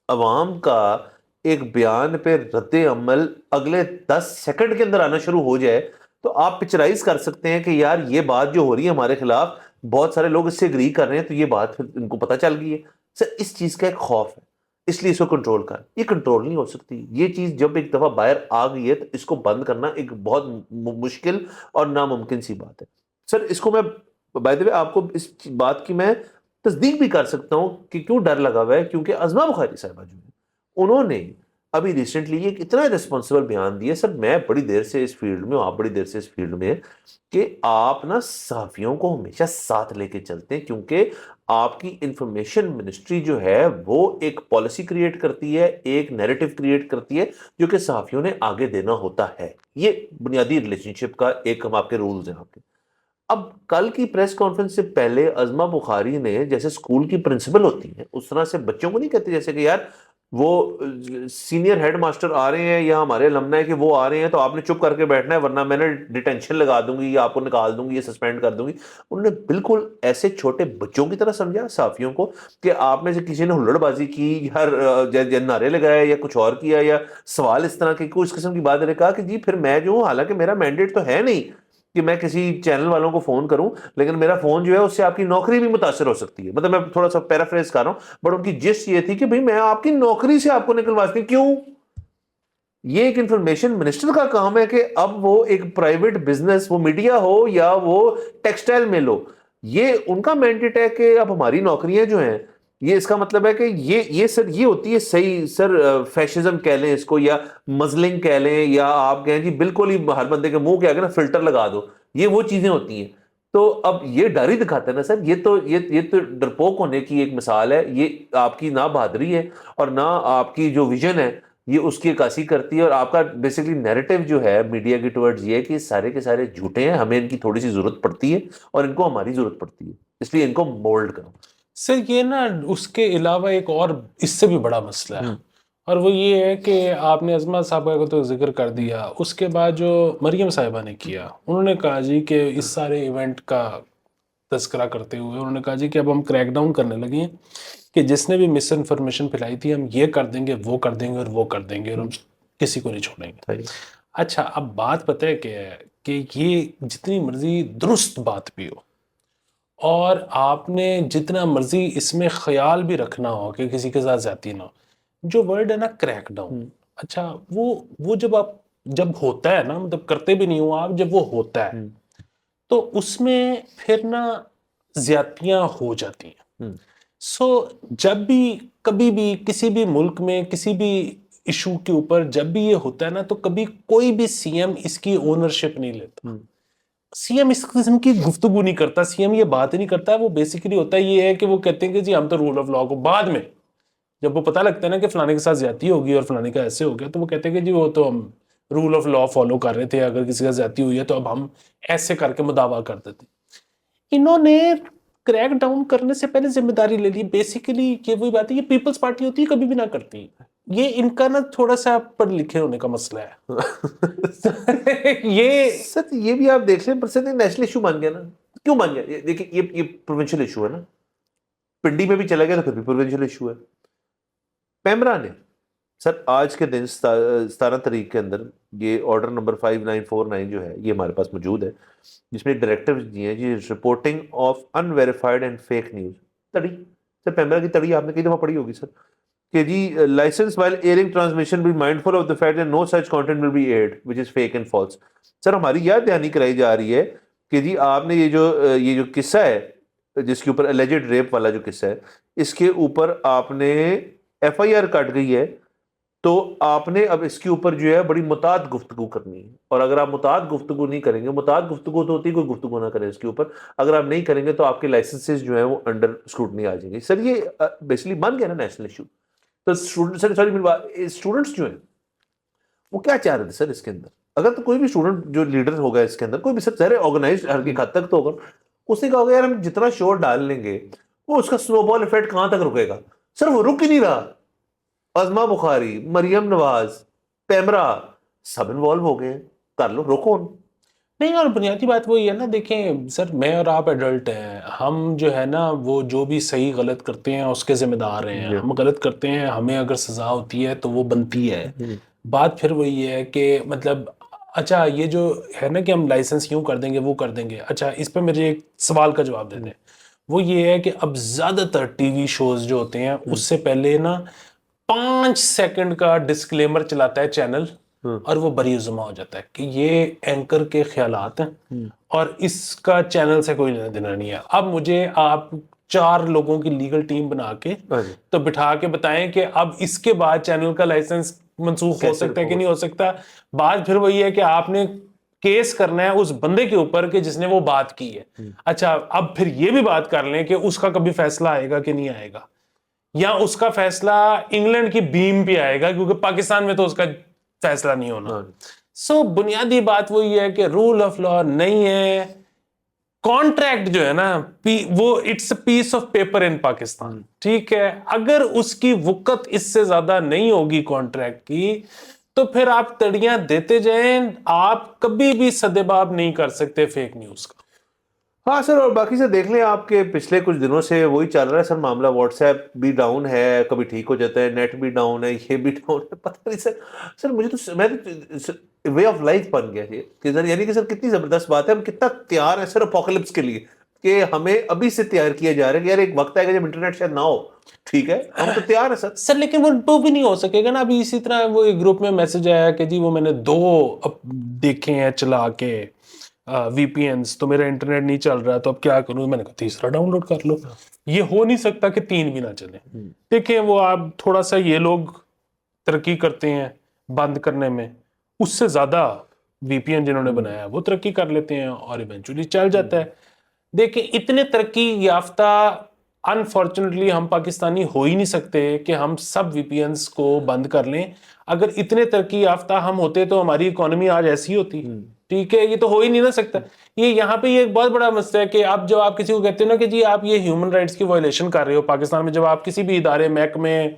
S1: عوام کا ایک بیان پہ رد عمل اگلے 10 سیکنڈ کے اندر آنا شروع ہو جائے تو آپ پکچرائز کر سکتے ہیں کہ یار یہ بات جو ہو رہی ہے ہمارے خلاف, بہت سارے لوگ اس سے اگری کر رہے ہیں, تو یہ بات پھر ان کو پتہ چل گئی ہے. سر اس چیز کا ایک خوف ہے, اس لیے اس کو کنٹرول کر, یہ کنٹرول نہیں ہو سکتی. یہ چیز جب ایک دفعہ باہر آ گئی ہے تو اس کو بند کرنا ایک بہت مشکل اور ناممکن سی بات ہے. سر اس کو میں بائی دی وے آپ کو اس بات کی میں تصدیق بھی کر سکتا ہوں کہ کیوں ڈر لگا ہوا ہے, کیونکہ عظمہ بخاری صاحبہ جو ہے انہوں نے ابھی ریسنٹلی ایک اتنا ریسپانسبل بیان دیا. سر میں بڑی دیر سے اس فیلڈ میں, آپ بڑی دیر سے اس فیلڈ میں, کہ آپ نا صحافیوں کو ہمیشہ ساتھ لے کے چلتے ہیں, کیونکہ آپ کی انفارمیشن منسٹری جو ہے وہ ایک پالیسی کریٹ کرتی ہے, ایک نیریٹو کریٹ کرتی ہے جو کہ صحافیوں نے آگے دینا ہوتا ہے. یہ بنیادی ریلیشن شپ کا ایک ہم آپ کے رولز ہیں آپ کے. اب کل کی پریس کانفرنس سے پہلے عظمہ بخاری نے جیسے اسکول کی پرنسپل ہوتی ہیں اس طرح سے بچوں کو نہیں کہتے جیسے کہ یار وہ سینئر ہیڈ ماسٹر آ رہے ہیں یا ہمارے المنا ہے کہ وہ آ رہے ہیں تو آپ نے چپ کر کے بیٹھنا ہے ورنہ میں نے ڈیٹینشن لگا دوں گی یا آپ کو نکال دوں گی یا سسپینڈ کر دوں گی. انہوں نے بالکل ایسے چھوٹے بچوں کی طرح سمجھا صحافیوں کو کہ آپ میں سے کسی نے ہلڑ بازی کی, ہر نعرے لگائے یا کچھ اور کیا یا سوال اس طرح کے کوئی اس قسم کی بات نے کہا کہ جی پھر میں جو ہوں, حالانکہ میرا مینڈیٹ تو ہے نہیں کہ میں کسی چینل والوں کو فون کروں, لیکن میرا فون جو ہے اس سے آپ کی نوکری بھی متاثر ہو سکتی ہے. مطلب میں تھوڑا سا پیرافریز کر رہا ہوں, بٹ ان کی جسٹ یہ تھی کہ بھئی میں آپ کی نوکری سے آپ کو نکلوا سکتی ہوں. کیوں؟ یہ ایک انفارمیشن منسٹر کا کام ہے کہ اب وہ ایک پرائیویٹ بزنس, وہ میڈیا ہو یا وہ ٹیکسٹائل مل ہو, یہ ان کا مینڈیٹ ہے کہ اب ہماری نوکریاں جو ہیں, یہ اس کا مطلب ہے کہ یہ سر یہ ہوتی ہے صحیح سر فیشزم کہہ لیں اس کو یا مزلنگ کہہ لیں یا آپ کہیں جی بالکل ہی ہر بندے کے منہ کے آگے نا فلٹر لگا دو, یہ وہ چیزیں ہوتی ہیں. تو اب یہ ڈر ہی دکھاتا ہے نا سر, یہ تو ڈرپوک ہونے کی ایک مثال ہے. یہ آپ کی نہ بہادری ہے اور نہ آپ کی جو ویژن ہے یہ اس کی عکاسی کرتی ہے, اور آپ کا بیسکلی نیریٹو جو ہے میڈیا کی ٹورڈز یہ ہے کہ سارے کے سارے جھوٹے ہیں, ہمیں ان کی تھوڑی سی ضرورت پڑتی ہے اور ان کو ہماری ضرورت پڑتی ہے, اس لیے ان کو مولڈ کرو.
S2: سر یہ نا اس کے علاوہ ایک اور اس سے بھی بڑا مسئلہ ہے, اور وہ یہ ہے کہ آپ نے عظمہ صاحبہ کو تو ذکر کر دیا, اس کے بعد جو مریم صاحبہ نے کیا, انہوں نے کہا جی کہ اس سارے ایونٹ کا تذکرہ کرتے ہوئے انہوں نے کہا جی کہ اب ہم کریک ڈاؤن کرنے لگے ہیں کہ جس نے بھی مس انفارمیشن پھیلائی تھی ہم یہ کر دیں گے, وہ کر دیں گے اور وہ کر دیں گے, اور ہم کسی کو نہیں چھوڑیں گے. اچھا اب بات پتہ ہے کیا ہے کہ یہ جتنی مرضی درست بات بھی ہو اور آپ نے جتنا مرضی اس میں خیال بھی رکھنا ہو کہ کسی کے ساتھ زیادتی نہ ہو, جو ورڈ ہے نا کریک ڈاؤن, اچھا وہ جب ہوتا ہے نا, مطلب کرتے بھی نہیں ہو آپ, جب وہ ہوتا ہے تو اس میں پھر نا زیادتیاں ہو جاتی ہیں. سو جب بھی کبھی بھی کسی بھی ملک میں کسی بھی ایشو کے اوپر جب بھی یہ ہوتا ہے نا, تو کبھی کوئی بھی سی ایم اس کی اونرشپ نہیں لیتا, سی ایم اس قسم کی گفتگو نہیں کرتا, سی ایم یہ بات نہیں کرتا. وہ بیسیکلی ہوتا یہ ہے کہ وہ کہتے ہیں کہ جی ہم تو رول آف لا کو, بعد میں جب وہ پتہ لگتا ہے نا کہ فلانے کے ساتھ زیادتی ہوگی اور فلانے کا ایسے ہو گیا, تو وہ کہتے ہیں کہ جی وہ تو ہم رول آف لا فالو کر رہے تھے, اگر کسی کا زیادتی ہوئی ہے تو اب ہم ایسے کر کے مداوا کر دیتے. انہوں نے کریک ڈاؤن کرنے سے پہلے ذمہ داری لے لی. بیسیکلی یہ وہی بات ہے, یہ پیپلز پارٹی ہوتی ہے, کبھی بھی نہ کرتی. یہ ان کا نا تھوڑا سا پڑھ لکھے ہونے کا مسئلہ ہے.
S1: یہ بھی آپ دیکھ لیں, پر نیشنل ایشو بن گیا نا. کیوں بن گیا؟ دیکھیں یہ پروونشل ایشو ہے نا, پنڈی میں بھی چلا گیا تو پھر بھی پروونشل ایشو ہے. پیمرا نے سر آج کے دن 17 تاریخ کے اندر یہ آرڈر نمبر 5949 جو ہے یہ ہمارے پاس موجود ہے, جس میں ڈائریکٹیوز دیے ہیں جی, reporting of unverified and fake news. تڑی سر پیمرا کی تڑی آپ نے کئی دفعہ پڑھی ہوگی سر, کہ جی licence while airing transmission be mindful of the fact that no such content will be aired which is fake and false. Sir ہماری یاد دہانی کرائی جا رہی ہے کہ جی آپ نے یہ جو قصہ ہے جس کے اوپر الیجڈ ریپ والا جو قصہ ہے, اس کے اوپر آپ نے ایف آئی آر کٹ گئی ہے, تو آپ نے اب اس کے اوپر جو ہے بڑی متعدد گفتگو کرنی ہے. اور اگر آپ متعدد گفتگو نہیں کریں گے, متعدد گفتگو تو ہوتی ہے کوئی گفتگو نہ کرے اس کے اوپر, اگر آپ نہیں کریں گے تو آپ کے لائسنسز جو ہیں وہ انڈر اسکروٹنی آ جائیں گے. سر یہ بیسکلی بن گیا نا نیشنل ایشو. تو اسٹوڈنٹس جو ہیں وہ کیا چاہ رہے تھے سر اس کے اندر؟ اگر تو کوئی بھی اسٹوڈنٹ جو لیڈر ہوگا اس کے اندر, کوئی بھی سر ظاہر آرگنائزڈ ہر ایک حد تک تو ہوگا, اس نے کہا ہوگا یار ہم جتنا شور ڈال لیں گے وہ اس کا سنو بال ایفیکٹ کہاں تک رکے گا. سر وہ رک ہی نہیں رہا. عظمہ بخاری, مریم نواز, پیمرا سب انوالو ہو گئے, کر لو, روکو
S2: نہیں. اور بنیادی بات وہی ہے نا, دیکھیں سر میں اور آپ ایڈلٹ ہیں, ہم جو ہے نا وہ جو بھی صحیح غلط کرتے ہیں اس کے ذمہ دار ہیں. ہم غلط کرتے ہیں, ہمیں اگر سزا ہوتی ہے تو وہ بنتی ہے. بات پھر وہی ہے کہ مطلب اچھا یہ جو ہے نا کہ ہم لائسنس یوں کر دیں گے وہ کر دیں گے, اچھا اس پہ مجھے ایک سوال کا جواب دے دیں. وہ یہ ہے کہ اب زیادہ تر ٹی وی شوز جو ہوتے ہیں اس سے پہلے نا 5 سیکنڈ کا ڈسکلیمر چلاتا ہے چینل, اور وہ بری زما ہو جاتا ہے کہ یہ اینکر کے خیالات ہیں اور اس کا چینل سے کوئی لینا دینا نہیں ہے. اب مجھے آپ 4 لوگوں کی لیگل ٹیم بنا کے تو بٹھا کے بتائیں کہ اب اس کے بعد چینل کا لائسنس منسوخ ہو سکتا ہے کہ نہیں ہو سکتا. بات پھر وہی ہے کہ آپ نے کیس کرنا ہے اس بندے کے اوپر کہ جس نے وہ بات کی ہے. اچھا اب پھر یہ بھی بات کر لیں کہ اس کا کبھی فیصلہ آئے گا کہ نہیں آئے گا, یا اس کا فیصلہ انگلینڈ کی بیم پہ آئے گا, کیونکہ پاکستان میں تو اس کا فیصلہ نہیں ہونا. سو بنیادی بات وہی ہے کہ رول آف لا نہیں ہے. کانٹریکٹ جو ہے نا وہ it's a piece of paper in Pakistan, ٹھیک ہے. اگر اس کی وقت اس سے زیادہ نہیں ہوگی کانٹریکٹ کی تو پھر آپ تڑیاں دیتے جائیں, آپ کبھی بھی سدباب نہیں کر سکتے فیک نیوز کا.
S1: ہاں سر, اور باقی سر دیکھ لیں آپ کے پچھلے کچھ دنوں سے وہی چل رہا ہے سر معاملہ. واٹس ایپ بھی ڈاؤن ہے, کبھی ٹھیک ہو جاتا ہے, نیٹ بھی ڈاؤن ہے, یہ بھی ڈاؤن ہے, پتہ نہیں سر. سر مجھے تو میں وے آف لائف بن گیا یہ کہ سر, یعنی کہ سر کتنی زبردست بات ہے, ہم کتنا تیار ہیں سر اپوکلپس کے لیے, کہ ہمیں ابھی سے تیار کیا جا رہا ہے کہ یار ایک وقت آئے گا جب انٹرنیٹ شاید نہ ہو. ٹھیک ہے, ہم تو تیار ہیں سر.
S2: لیکن وہ بھی نہیں ہو سکے گا نا. ابھی اسی طرح وہ ایک گروپ میں میسج آیا کہ جی وہ میں نے 2 دیکھے ہیں چلا کے وی پی اینز, تو میرا انٹرنیٹ نہیں چل رہا, تو اب کیا کروں؟ میں نے کہا تیسرا ڈاؤن لوڈ کر لو. یہ ہو نہیں سکتا کہ 3 بھی نہ چلیں. دیکھیں وہ آپ تھوڑا سا یہ لوگ ترقی کرتے ہیں بند کرنے میں, اس سے زیادہ وی پی این جنہوں نے بنایا وہ ترقی کر لیتے ہیں اور ایونچولی چل جاتا ہے. دیکھیں اتنے ترقی یافتہ انفارچونیٹلی ہم پاکستانی ہو ہی نہیں سکتے کہ ہم سب وی پی اینس کو بند کر لیں. اگر اتنے ترقی یافتہ ہم ہوتے تو ہماری اکانومی آج ایسی ہوتی. ٹھیک ہے, یہ تو ہو ہی نہیں نہ سکتا. یہ یہاں پہ یہ ایک بہت بڑا مسئلہ ہے کہ اب جب آپ کسی کو کہتے ہو نا کہ جی آپ یہ ہیومن رائٹس کی وائلیشن کر رہے ہو پاکستان میں, جب آپ کسی بھی ادارے محکمے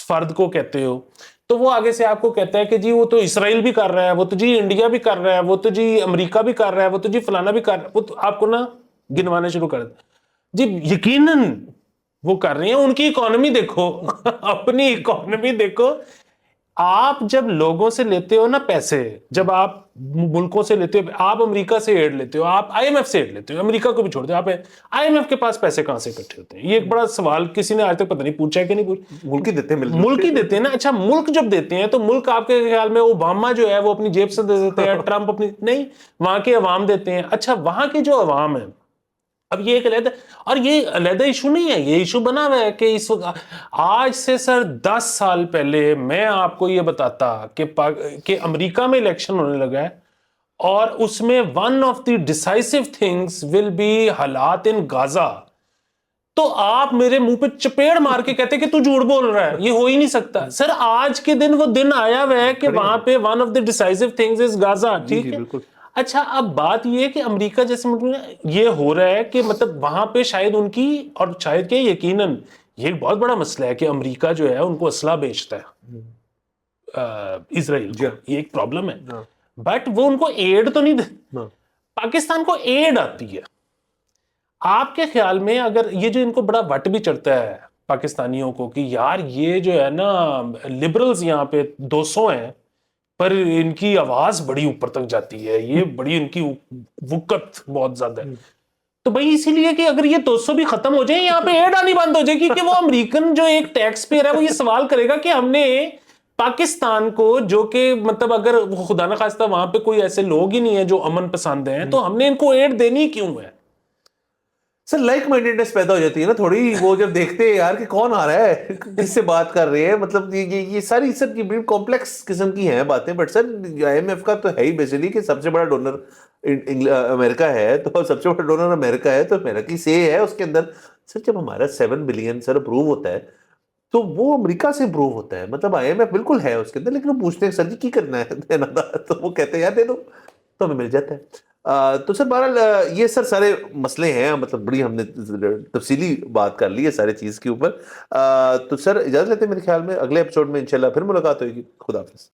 S2: فرد کو کہتے ہو تو وہ آگے سے آپ کو کہتا ہے کہ جی وہ تو اسرائیل بھی کر رہا ہے, وہ تو جی انڈیا بھی کر رہا ہے, وہ تو جی امریکہ بھی کر رہا ہے, وہ تو جی فلانا بھی کر رہا ہے. وہ تو آپ کو نا گنوانے شروع کر دیتا. جی یقیناً وہ کر رہے ہیں, ان کی اکانومی دیکھو اپنی اکانومی دیکھو. آپ جب لوگوں سے لیتے ہو نا پیسے, جب آپ ملکوں سے لیتے ہو, آپ امریکہ سے ایڈ لیتے ہو, آپ آئی ایم ایف سے ایڈ لیتے ہو, امریکہ کو بھی چھوڑ دو, آپ آئی ایم ایف کے پاس پیسے کہاں سے اکٹھے ہوتے ہیں؟ یہ ایک بڑا سوال کسی نے آج تک پتہ نہیں پوچھا ہے کہ نہیں پوچھا.
S1: ملک ہی دیتے ہیں,
S2: ملک ہی دیتے ہیں نا. اچھا ملک جب دیتے ہیں تو ملک آپ کے خیال میں اوباما جو ہے وہ اپنی جیب سے دے دیتے ہیں, ٹرمپ اپنی نہیں, وہاں کے عوام دیتے ہیں. اچھا وہاں کی جو عوام ہے, اب یہ ایک علیحدہ, اور یہ علیحدہ ایشو نہیں ہے, یہ ایشو بنا ہوا ہے کہ اس وقت آج سے سر 10 سال پہلے میں آپ کو یہ بتاتا کہ امریکہ میں الیکشن ہونے لگا ہے اور اس میں one of the decisive things will be حالات ان غازہ, تو آپ میرے منہ پہ چپیڑ مار کے کہتے کہ تو جھوٹ بول رہا ہے, یہ ہو ہی نہیں سکتا. سر آج کے دن وہ دن آیا ہوا ہے کہ وہاں پہ one of the decisive things از غازہ. ٹھیک ہے. اچھا اب بات یہ ہے کہ امریکہ جیسے ملک میں یہ ہو رہا ہے کہ مطلب وہاں پہ شاید ان کی, اور شاید کہ یقیناً یہ ایک بہت بڑا مسئلہ ہے کہ امریکہ جو ہے ان کو اسلحہ بیچتا ہے اسرائیل کو, یہ ایک پرابلم ہے. بٹ وہ ان کو ایڈ تو نہیں دے, پاکستان کو ایڈ آتی ہے. آپ کے خیال میں اگر یہ جو ان کو بڑا وٹ بھی چڑھتا ہے پاکستانیوں کو کہ یار یہ جو ہے نا لبرلز یہاں پہ 200 ہیں پر ان کی آواز بڑی اوپر تک جاتی ہے, یہ بڑی ان کی وقت بہت زیادہ ہے, تو بھائی اسی لیے کہ اگر یہ 200 بھی ختم ہو جائیں یہاں پہ ایڈ آنی بند ہو جائے گی, کہ وہ امریکن جو ایک ٹیکس پیئر ہے وہ یہ سوال کرے گا کہ ہم نے پاکستان کو, جو کہ مطلب اگر خدا نہ خواستہ وہاں پہ کوئی ایسے لوگ ہی نہیں ہیں جو امن پسند ہیں, تو ہم نے ان کو ایڈ دینی کیوں ہے؟
S1: سر لائک مائنڈیڈنس پیدا ہو جاتی ہے نا تھوڑی, وہ جب دیکھتے ہیں یار کہ کون آ رہا ہے, کس سے بات کر رہے ہیں, مطلب یہ ساری سر کی بڑی کمپلیکس قسم کی ہیں باتیں. But sir I M F کا تو ہے ہی بیسیکلی کہ سب سے بڑا ڈونر امریکہ ہے, تو سب سے بڑا ڈونر امریکہ ہے, تو امریکہ سے ہے اس کے اندر. سر جب ہمارا 7 بلین سر اپروو ہوتا ہے تو وہ امریکہ سے اپروو ہوتا ہے, مطلب آئی ایم ایف بالکل ہے اس کے اندر, لیکن وہ پوچھتے ہیں سر جی کی کرنا ہے, تو وہ کہتے ہیں یار دے دو, تو ہمیں مل جاتا ہے. تو سر بہرحال یہ سر سارے مسئلے ہیں, مطلب بڑی ہم نے تفصیلی بات کر لی ہے سارے چیز کے اوپر. تو سر اجازت لیتے ہیں, میرے خیال میں اگلے ایپیسوڈ میں انشاءاللہ پھر ملاقات ہوئے گی. خدا حافظ.